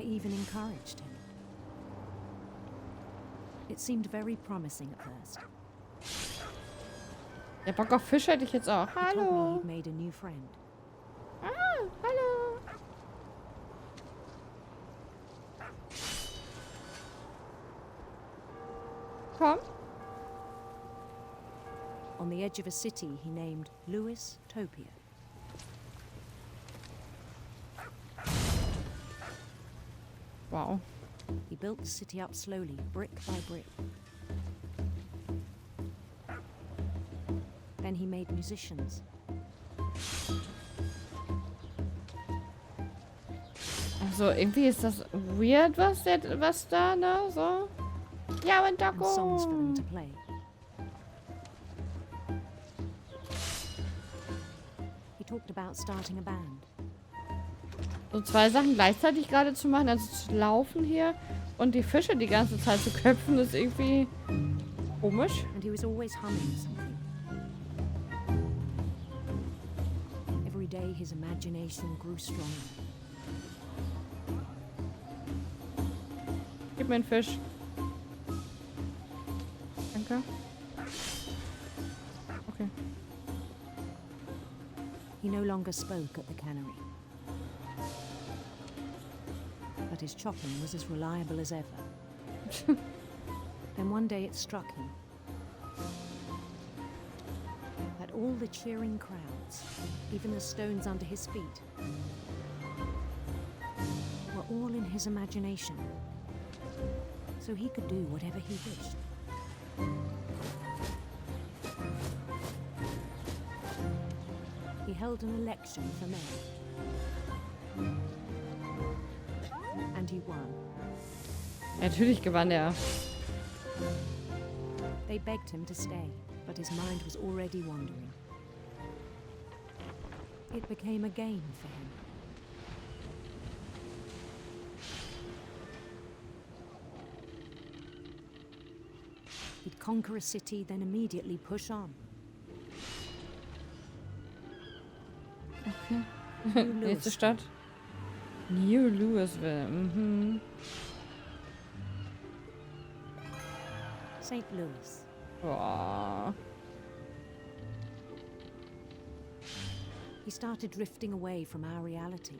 I even encouraged him. It seemed very promising at first. Ja, Bock auf Fisch hätte ich jetzt auch. He told me Hallo. he'd made a new friend. Ah, hallo. Komm. On the edge of a city he named Louis Topia. Wow. He built the city up slowly, brick by brick. Then he made musicians. Also irgendwie ist das weird, was da, ne? So. Ja, und And songs for them Doku. to play. He talked about starting a band. So zwei Sachen gleichzeitig gerade zu machen, also zu laufen hier und die Fische die ganze Zeit zu köpfen, ist irgendwie komisch. And he was always humming something. Every day his imagination grew stronger. Gib mir einen Fisch. Danke. Okay. He no longer spoke at the cannery. But his chopping was as reliable as ever. Then one day it struck him that all the cheering crowds, even the stones under his feet, were all in his imagination. So he could do whatever he wished. He held an election for mayor. And he won. Natürlich gewann er. They begged him to stay, but his mind was already wandering. It became a game for him. He'd conquer a city, then immediately push on. Okay. New Nächste Louisville. Stadt. New Louisville. Mhm. St. Louis. Boah. He started drifting away from our reality.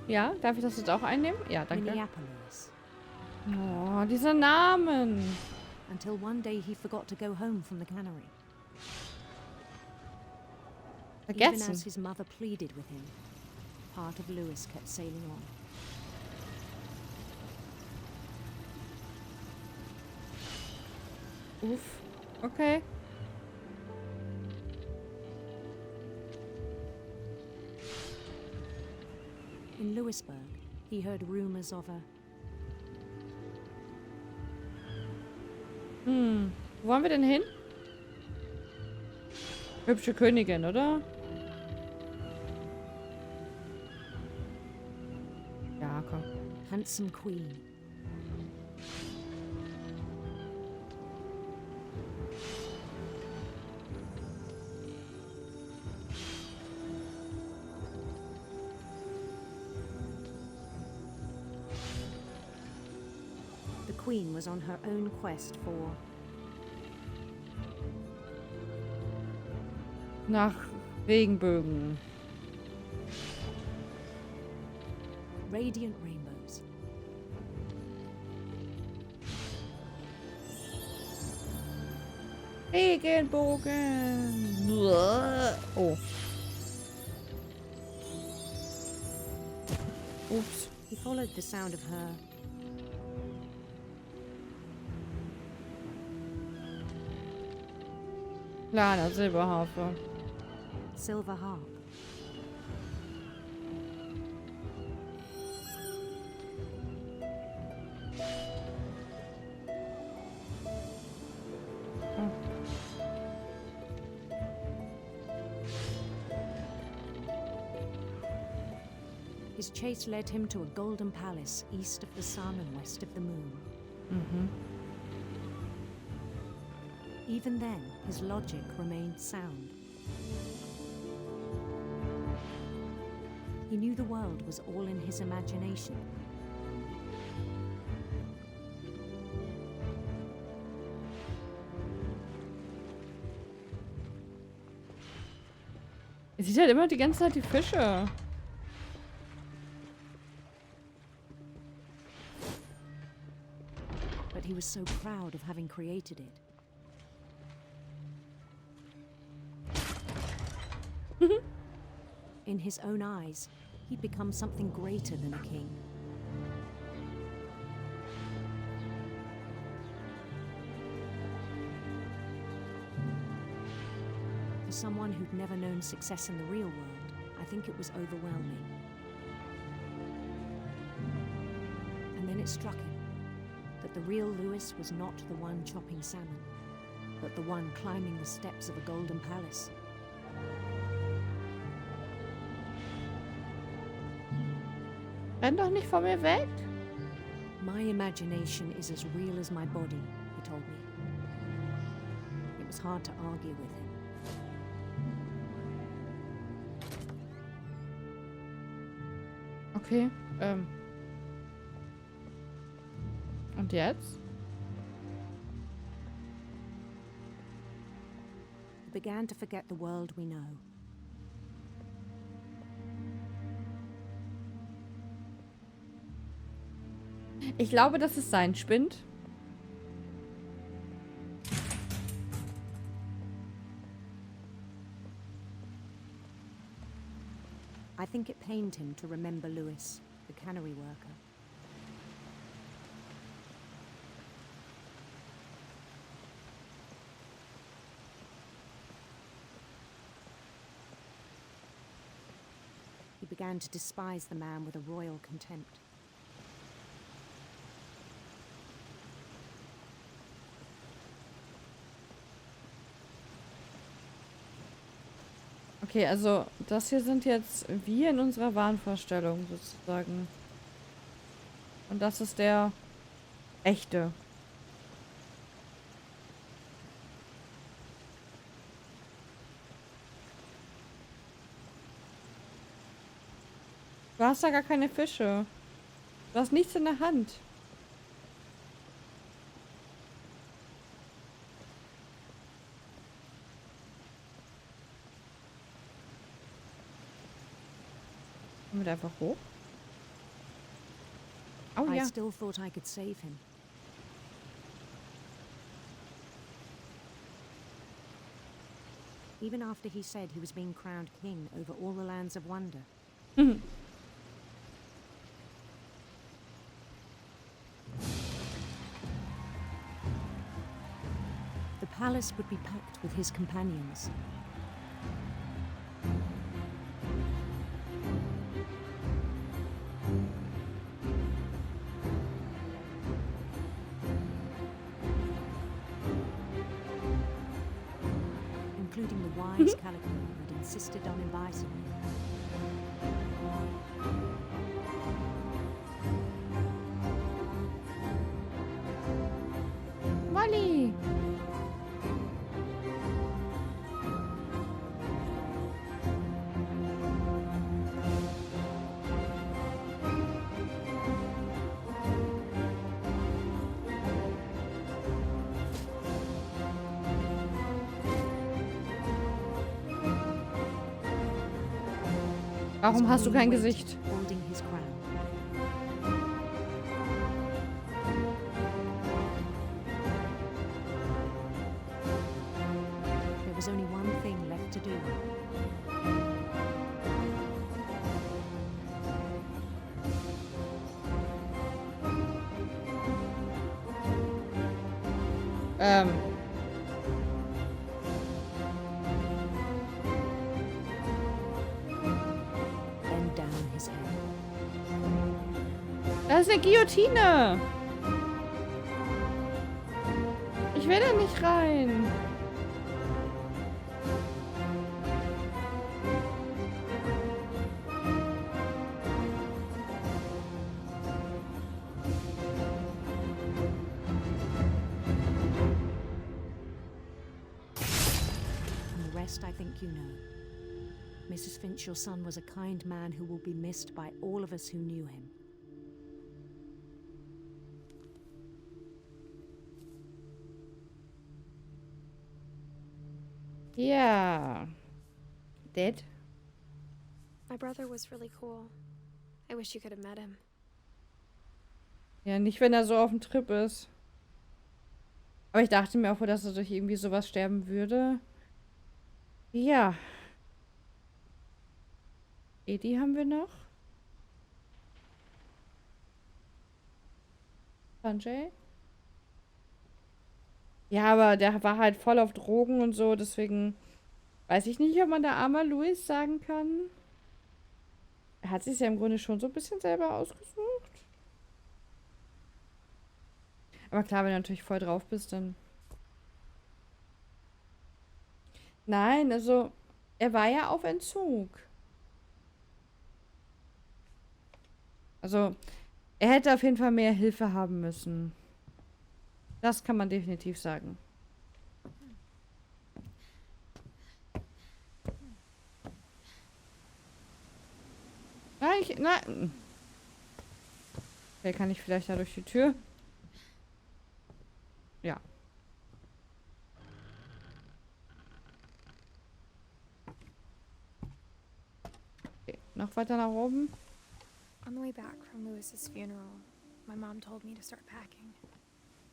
Ja, darf ich das jetzt auch einnehmen? Ja, danke. Minneapolis. Oh, diese Namen. Until one day he forgot to go home from the cannery. Even as Vergessen. his mother pleaded with him, part of Louis kept sailing on. Uff. Okay. In Louisburg, he heard rumors of a Wo wollen wir denn hin? Hübsche Königin, oder? Ja, komm. handsome queen. The queen was on her own quest for Nach Regenbögen. radiant rainbows. Regenbogen. Oh. Ups. He followed the sound of her Kleiner Silberharfe. silver harp. His chase led him to a golden palace east of the sun and west of the moon. Even then, his logic remained sound. He knew the world was all in his imagination. Er sieht halt immer die ganze Zeit die Fische. But he was so proud of having created it. In his own eyes, he'd become something greater than a king. For someone who'd never known success in the real world, I think it was overwhelming. And then it struck him that the real Lewis was not the one chopping salmon, but the one climbing the steps of a golden palace. Renn doch nicht von mir weg. My imagination is as real as my body, he told me. It was hard to argue with him. Okay, und jetzt? We began to forget the world we know. Ich glaube, dass es sein spinnt. I think it pained him to remember Lewis, the cannery worker. He began to despise the man with a royal contempt. Okay, also das hier sind jetzt wir in unserer Wahnvorstellung sozusagen. Und das ist der echte. Du hast da gar keine Fische. Du hast nichts in der Hand. Kommen wir da einfach hoch? Oh I ja. still thought I could save him. Even after he said he was being crowned king over all the lands of wonder. The palace would be packed with his companions. Including the wise Calico who'd insisted on inviting me. Molly! Warum hast du kein Gesicht? Holding his crown. There was only one thing left to do. Bend down his head. Das ist eine Guillotine! Ich will da nicht rein. rest I think you know. Mrs. Finch, your son was a kind man who will be missed by all of us who knew him. Ja. Dead? My brother was really cool. I wish you could have met him. Ja, nicht, wenn er so auf dem Trip ist. Aber ich dachte mir auch wohl, dass er durch irgendwie sowas sterben würde. Ja. Edi haben wir noch. Sanjay. Ja, aber der war halt voll auf Drogen und so, deswegen weiß ich nicht, ob man da armer Louis sagen kann. Er hat sich ja im Grunde schon so ein bisschen selber ausgesucht. Aber klar, wenn du natürlich voll drauf bist, dann... Nein, also, er war ja auf Entzug. Also, er hätte auf jeden Fall mehr Hilfe haben müssen. Das kann man definitiv sagen. Nein. Okay, kann ich vielleicht da durch die Tür? Ja. Okay, noch weiter nach oben. On the way back from Lewis's funeral, my mom told me to start packing.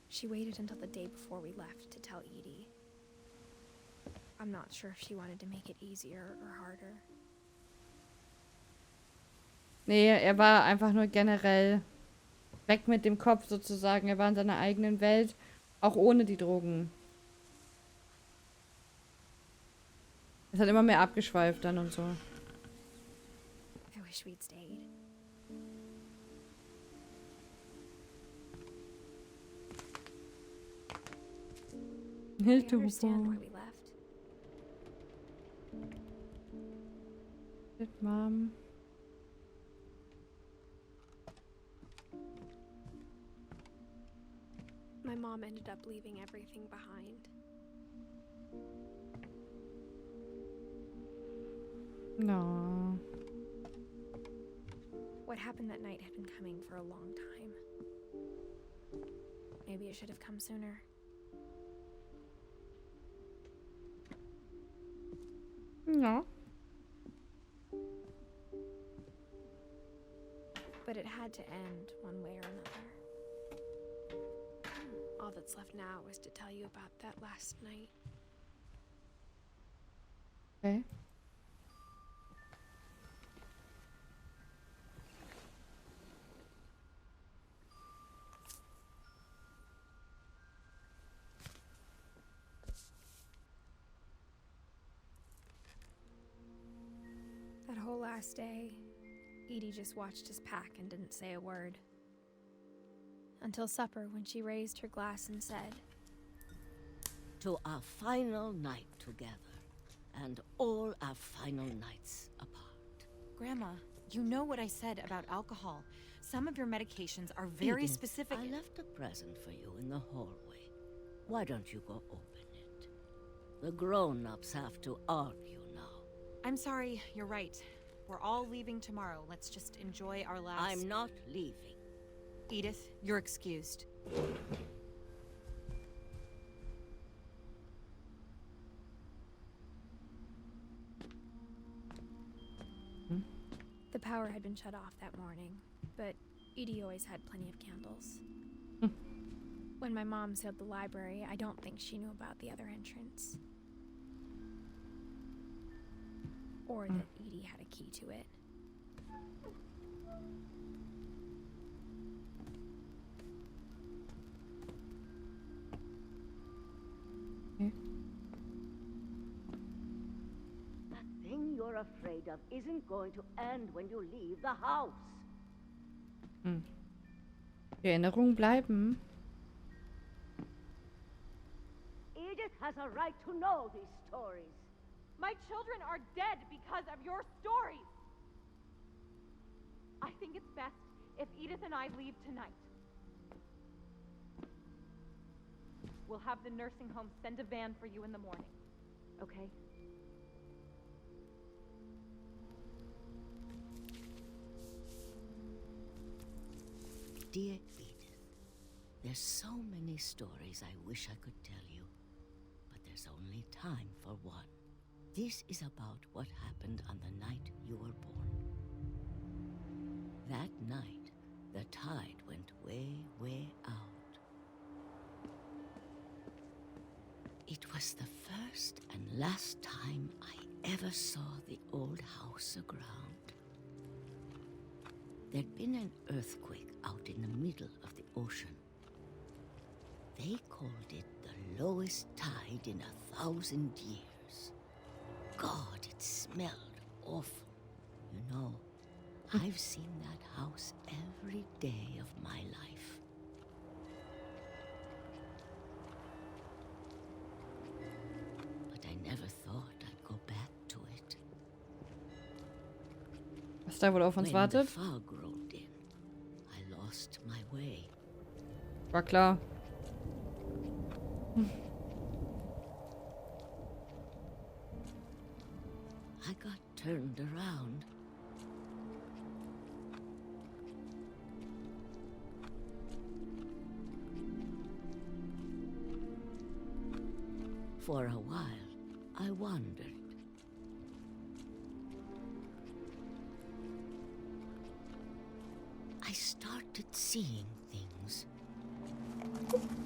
She waited until the day before we left to tell Edie. I'm not sure if she wanted to make it easier or harder. Nee, er war einfach nur generell weg mit dem Kopf sozusagen. Er war in seiner eigenen Welt, auch ohne die Drogen. Es hat immer mehr abgeschweift dann und so. I wish we'd stayed. I understand why we left. Mom. My mom ended up leaving everything behind. No. What happened that night had been coming for a long time. Maybe it should have come sooner. No. But it had to end one way or another. All that's left now is to tell you about that last night. Okay. That whole last day, Edie just watched us pack and didn't say a word. Until supper, when she raised her glass and said, "To our final night together, and all our final nights apart." Grandma, you know what I said about alcohol. Some of your medications are very Edith, specific. I left a present for you in the hallway. Why don't you go open it? The grown-ups have to argue now. I'm sorry, you're right. We're all leaving tomorrow. Let's just enjoy our last... I'm not leaving. Edith, you're excused. The power had been shut off that morning, but Edie always had plenty of candles. When my mom sealed the library, I don't think she knew about the other entrance. Or that Edie had a key to it. That thing you're afraid of isn't going to end when you leave the house. Die Erinnerungen bleiben. Edith has a right to know these stories. My children are dead because of your stories. I think it's best if Edith and I leave tonight. We'll have the nursing home send a van for you in the morning. Okay? Dear Edith, there's so many stories I wish I could tell you, but there's only time for one. This is about what happened on the night you were born. That night, the tide went way, way out. It was the first and last time I ever saw the old house aground. There'd been an earthquake out in the middle of the ocean. They called it the lowest tide in 1,000 years. God, it smelled awful. You know, I've seen that house every day of my life. But I never thought I'd go back to it. Was da wohl auf uns When the wartet? fog rolled in, I lost my way. War klar. I got turned around. For a while, I wandered. I started seeing things.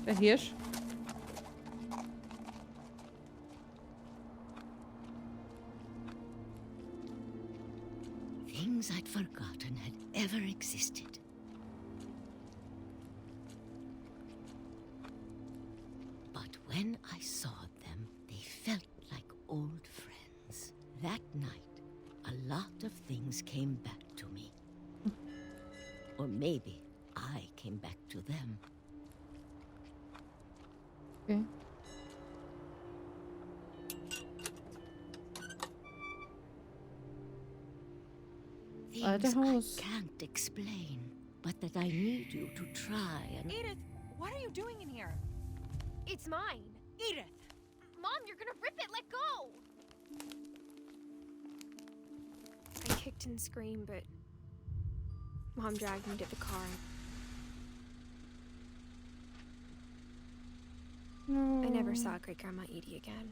Der Hirsch. Things I'd forgotten had ever existed. But when I saw them, they felt like old friends. That night, a lot of things came back to me. Or maybe I came back to them. Okay. Alte Things I Haus. can't explain, but that I need you to try and... Edith, what are you doing in here? It's mine. Edith! Mom, you're gonna rip it. Let go. I kicked and screamed, but Mom dragged me to the car. No. I never saw Great Grandma Edie again.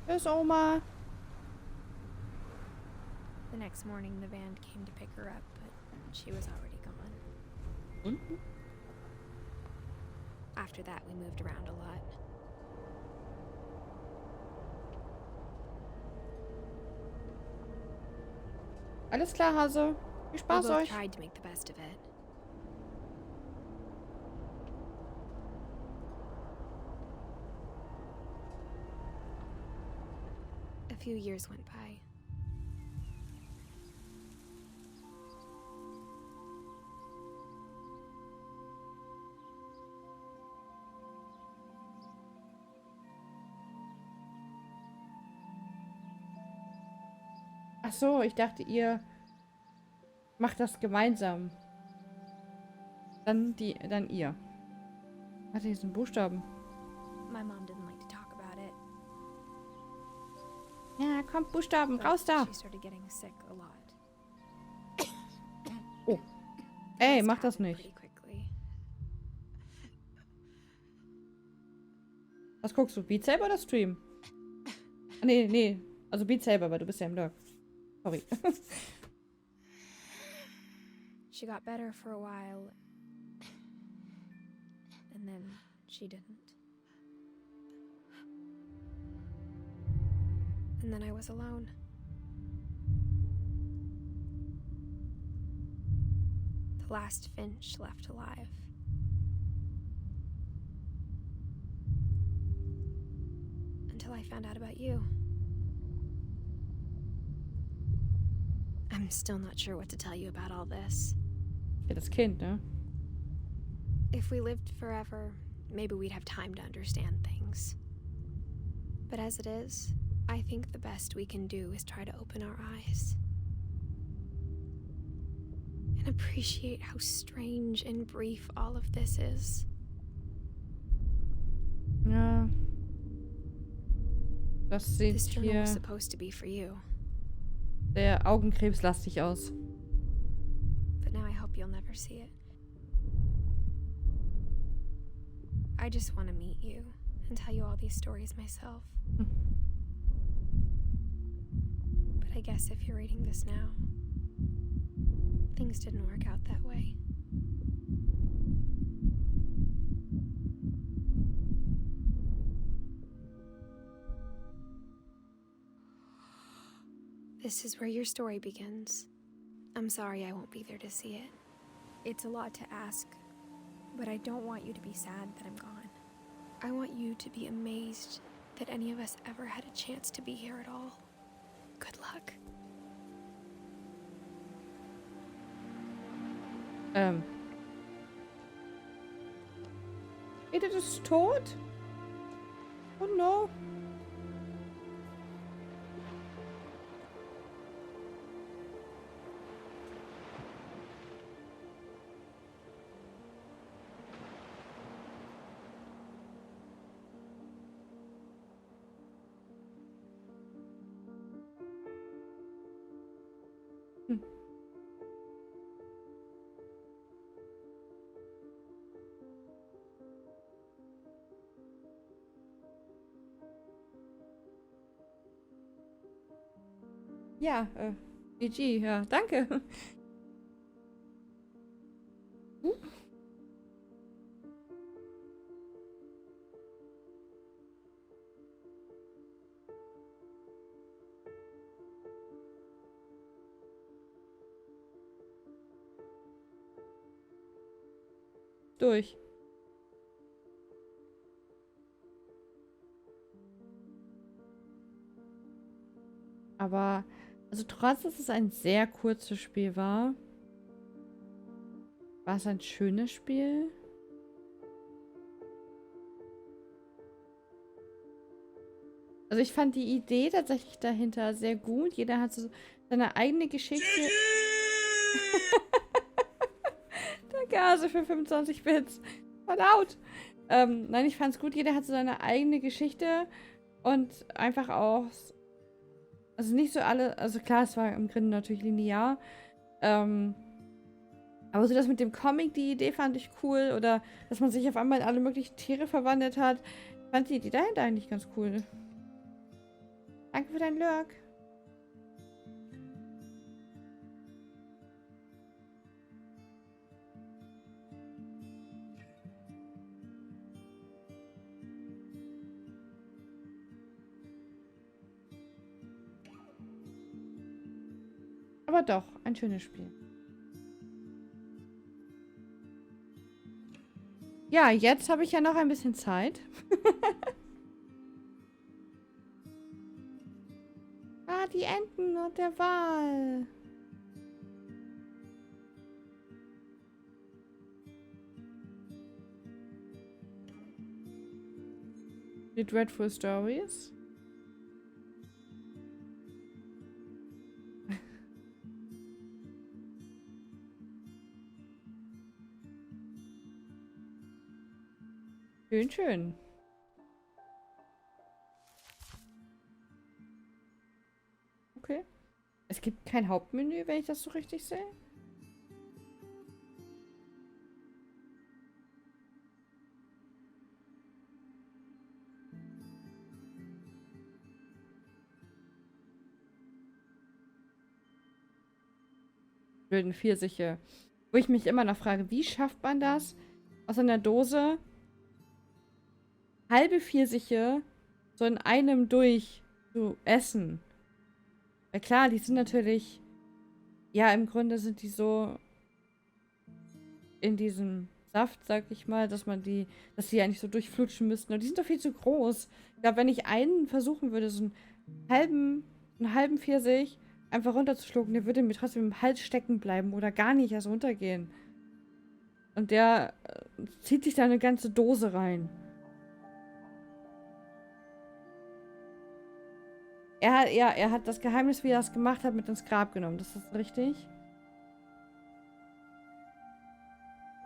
Tschüss, Oma. The next morning, the van came to pick her up, but she was already gone. Mhm. After that, we moved around a lot. Alles klar, Hase. Viel We Spaß both euch. tried to make the best of it. A few years went by. Ach so, ich dachte, ihr macht das gemeinsam. Dann ihr. Warte, hier sind Buchstaben. My mom didn't like to talk about it. Ja, kommt, Buchstaben, but raus da. She started getting sick a lot. Oh. Ey, This mach das happened nicht. pretty quickly. Was guckst du? Beat Saber oder Stream? Ah, nee. Also Beat Saber, weil du bist ja im Lurk. Sorry. She got better for a while, and then she didn't. And then I was alone. The last Finch left alive. Until I found out about you. I'm still not sure what to tell you about all this. Ja, das Kind, ne? If we lived forever, maybe we'd have time to understand things. But as it is, I think the best we can do is try to open our eyes. And appreciate how strange and brief all of this is. Ja. Das sieht This journal hier was supposed to be for you, sehr augenkrebslastig aus. but now I hope you'll never see it. I just want to meet you and tell you all these stories myself. But I guess if you're reading this now, things didn't work out that way. This is where your story begins. I'm sorry I won't be there to see it. It's a lot to ask, but I don't want you to be sad that I'm gone. I want you to be amazed that any of us ever had a chance to be here at all. Good luck. Edith ist tot? Oh no. Ja, GG, ja, danke. Durch. Aber, also trotz, dass es ein sehr kurzes Spiel war es ein schönes Spiel. Also ich fand die Idee tatsächlich dahinter sehr gut. Jeder hat so seine eigene Geschichte. Der Gase für 25 Bits. War laut. Nein, ich fand's gut. Jeder hat so seine eigene Geschichte und einfach auch, also nicht so alle, also klar, es war im Grunde natürlich linear, aber so das mit dem Comic, die Idee fand ich cool, oder dass man sich auf einmal in alle möglichen Tiere verwandelt hat. Ich fand die Idee dahinter eigentlich ganz cool. Danke für deinen Lurk. Aber doch, ein schönes Spiel. Ja, jetzt habe ich ja noch ein bisschen Zeit. Ah, die Enten und der Wal. Die Dreadful Stories. Schön, schön. Okay. Es gibt kein Hauptmenü, wenn ich das so richtig sehe. Wilden Pfirsiche. Wo ich mich immer noch frage, wie schafft man das, aus einer Dose halbe Pfirsiche so in einem durch zu essen? Ja klar, die sind natürlich, ja, im Grunde sind die so in diesem Saft, sag ich mal, dass sie ja nicht so durchflutschen müssten. Und die sind doch viel zu groß. Ich glaube, wenn ich einen versuchen würde, so einen halben Pfirsich einfach runterzuschlucken, der würde mir trotzdem im Hals stecken bleiben oder gar nicht erst runtergehen. Und der zieht sich da eine ganze Dose rein. Er hat das Geheimnis, wie er es gemacht hat, mit ins Grab genommen. Das ist richtig.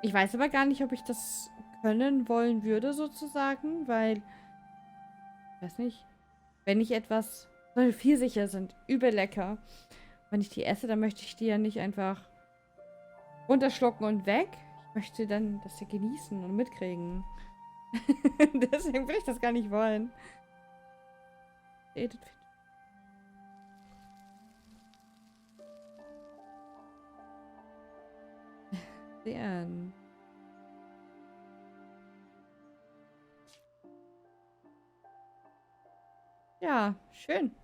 Ich weiß aber gar nicht, ob ich das können wollen würde, sozusagen, weil, ich weiß nicht, wenn ich etwas, solche Pfirsiche sind übel lecker. Wenn ich die esse, dann möchte ich die ja nicht einfach runterschlucken und weg. Ich möchte dann das ja genießen und mitkriegen. Deswegen will ich das gar nicht wollen. Edith Finch. Sehr. Ja, schön.